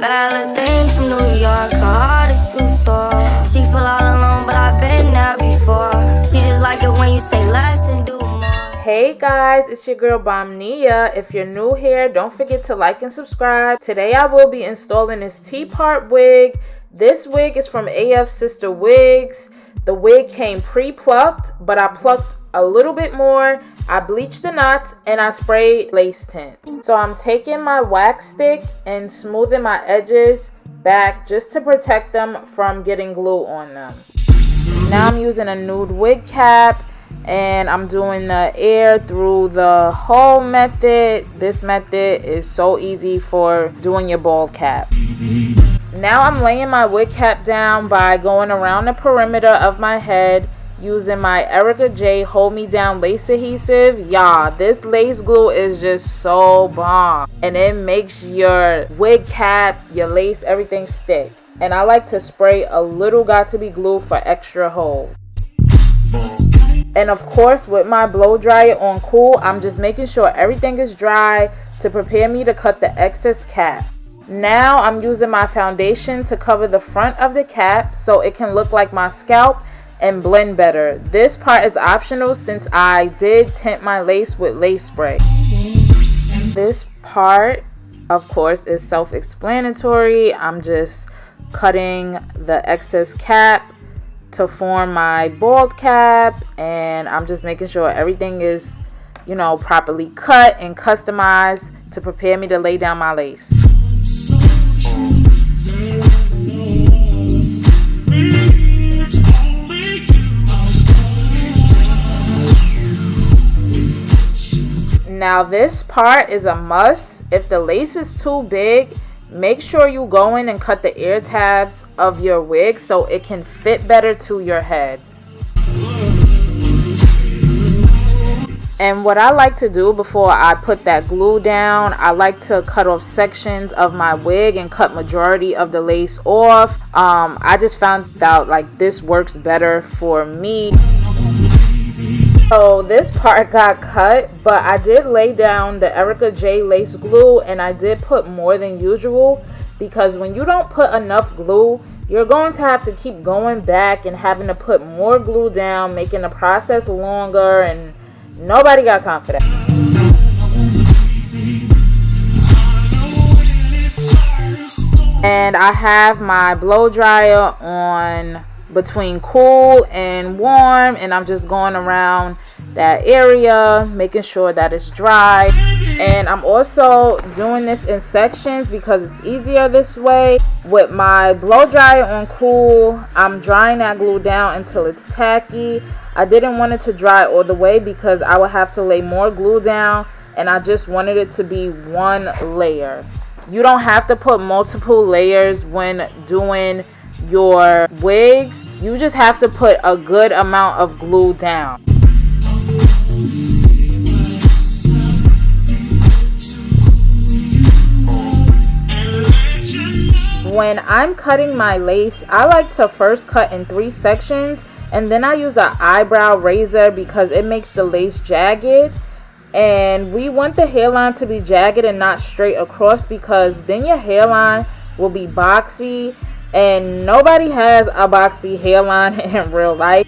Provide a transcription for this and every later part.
Bella thing from New York, her heart is too sore. She feel all alone, but I've been there before. She just like it when you say less and do more. Hey guys, it's your girl Nia. If you're new here, don't forget to like and subscribe. Today I will be installing this T-part wig. This wig is from AFsister Wigs. The wig came pre-plucked, but I plucked a little bit more. I bleached the knots and I sprayed lace tint. So I'm taking my wax stick and smoothing my edges back just to protect them from getting glue on them. Now I'm using a nude wig cap and I'm doing the air through the hole method. This method is so easy for doing your bald cap. Now I'm laying my wig cap down by going around the perimeter of my head using my Erica J Hold Me Down lace adhesive. Y'all, this lace glue is just so bomb. And it makes your wig cap, your lace, everything stick. And I like to spray a little got2b glue for extra hold. And of course, with my blow dryer on cool, I'm just making sure everything is dry to prepare me to cut the excess cap. Now I'm using my foundation to cover the front of the cap so it can look like my scalp and blend better. This part is optional since I did tint my lace with lace spray. This part, of course, is self-explanatory. I'm just cutting the excess cap to form my bald cap, and I'm just making sure everything is, you know, properly cut and customized to prepare me to lay down my lace. Now this part is a must. If the lace is too big, make sure you go in and cut the ear tabs of your wig so it can fit better to your head. And what I like to do before I put that glue down, I like to cut off sections of my wig and cut majority of the lace off. I just found out like this works better for me. So this part got cut, but I did lay down the Erica J lace glue and I did put more than usual because when you don't put enough glue, you're going to have to keep going back and having to put more glue down, making the process longer, and nobody got time for that. And I have my blow dryer on between cool and warm, and I'm just going around that area making sure that it's dry. And I'm also doing this in sections because it's easier this way. With my blow dryer on cool, I'm drying that glue down until it's tacky. I didn't want it to dry all the way because I would have to lay more glue down, and I just wanted it to be one layer. You don't have to put multiple layers when doing your wigs. You just have to put a good amount of glue down. When I'm cutting my lace, I like to first cut in 3 sections, and then I use an eyebrow razor because it makes the lace jagged. And we want the hairline to be jagged and not straight across because then your hairline will be boxy, and nobody has a boxy hairline in real life.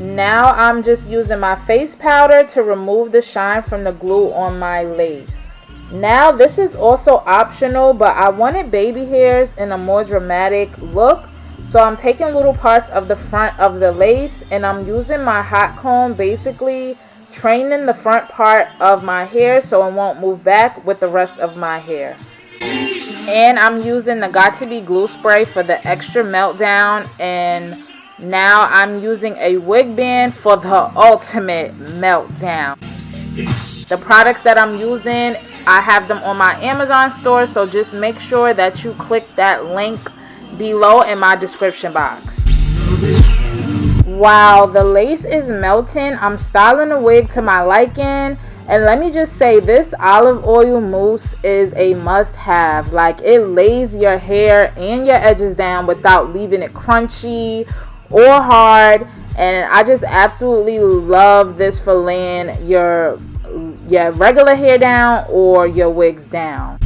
Now I'm just using my face powder to remove the shine from the glue on my lace. Now this is also optional, but I wanted baby hairs in a more dramatic look, so I'm taking little parts of the front of the lace and I'm using my hot comb, basically training the front part of my hair so it won't move back with the rest of my hair. And I'm using the got2b glue spray for the extra meltdown, and now I'm using a wig band for the ultimate meltdown. The products that I'm using, I have them on my Amazon store, so just make sure that you click that link below in my description box. While the lace is melting, I'm styling the wig to my liking, And let me just say, this olive oil mousse is a must-have. Like, it lays your hair and your edges down without leaving it crunchy or hard. And I just absolutely love this for laying your regular hair down or your wigs down.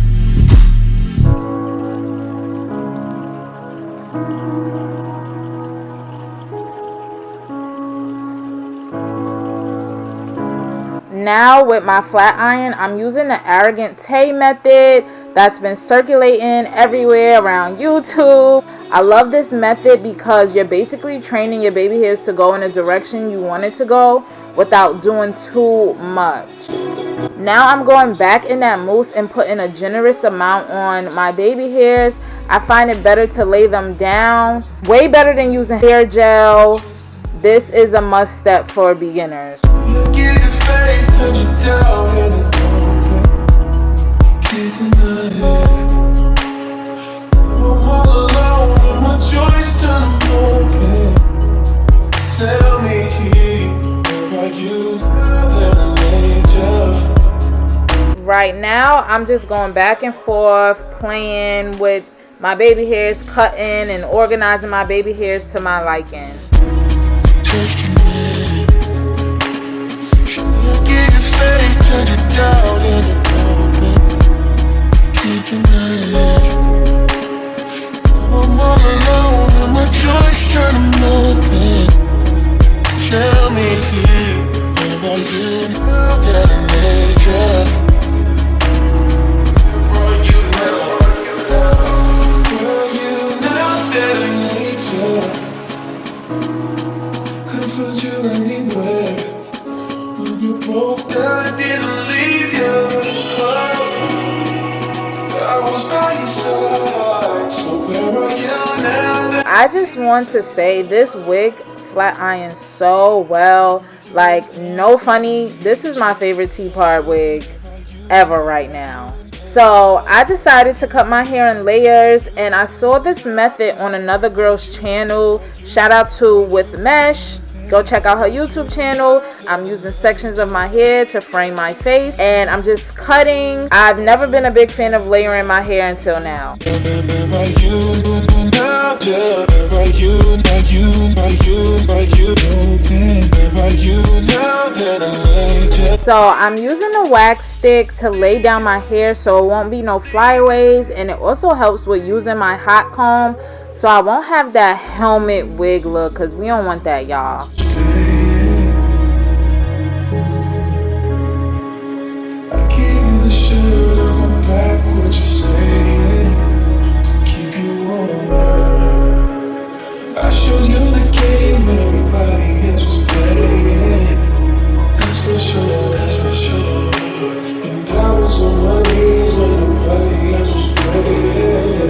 Now with my flat iron, I'm using the Arrogant Tay method that's been circulating everywhere around YouTube. I love this method because you're basically training your baby hairs to go in the direction you want it to go without doing too much. Now I'm going back in that mousse and putting a generous amount on my baby hairs. I find it better to lay them down, way better than using hair gel. This is a must step for beginners. Right now, I'm just going back and forth, playing with my baby hairs, cutting and organizing my baby hairs to my liking. I just want to say this wig flat irons so well. Like, no funny, this is my favorite Teapot wig ever right now. So I decided to cut my hair in layers, and I saw this method on another girl's channel. Shout out to With Mesh. Go check out her YouTube channel. I'm using sections of my hair to frame my face, and I'm just cutting. I've never been a big fan of layering my hair until now. So I'm using a wax stick to lay down my hair so it won't be no flyaways, and it also helps with using my hot comb so I won't have that helmet wig look, because we don't want that, y'all.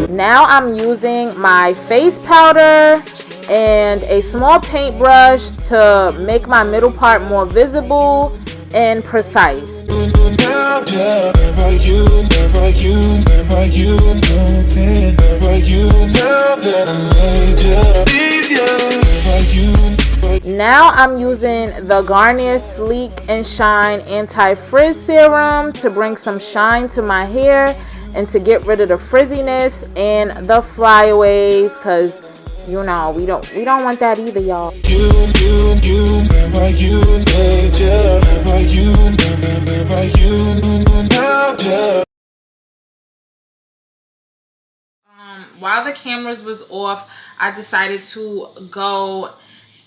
Now I'm using my face powder and a small paintbrush to make my middle part more visible and precise. Now I'm using the Garnier Sleek and Shine Anti-Frizz Serum to bring some shine to my hair and to get rid of the frizziness and the flyaways, because you know we don't want that either, y'all. While the cameras was off, I decided to go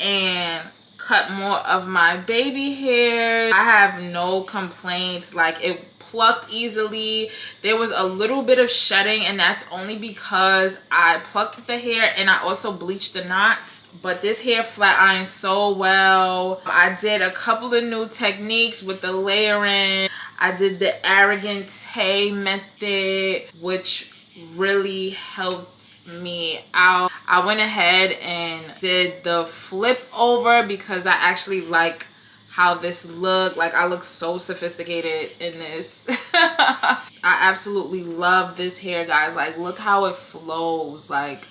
and cut more of my baby hair. I have no complaints. Like, it plucked easily. There was a little bit of shedding, and that's only because I plucked the hair and I also bleached the knots. But this hair flat irons so well. I did a couple of new techniques with the layering. I did the Arrogant Tay method, which really helped me out. I went ahead and did the flip over because I actually like how this look. Like, I look so sophisticated in this. I absolutely love this hair, guys. Like, look how it flows. Like,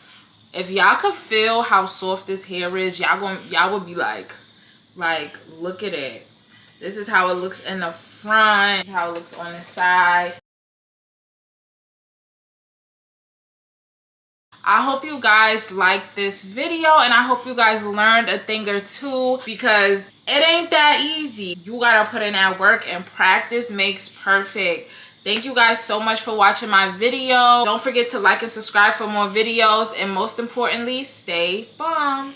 if y'all could feel how soft this hair is, y'all would be like, look at it. This is how it looks in the front. This is how it looks on the side. I hope you guys liked this video, and I hope you guys learned a thing or two, because it ain't that easy. You gotta put in that work, and practice makes perfect. Thank you guys so much for watching my video. Don't forget to like and subscribe for more videos, and most importantly, stay bomb.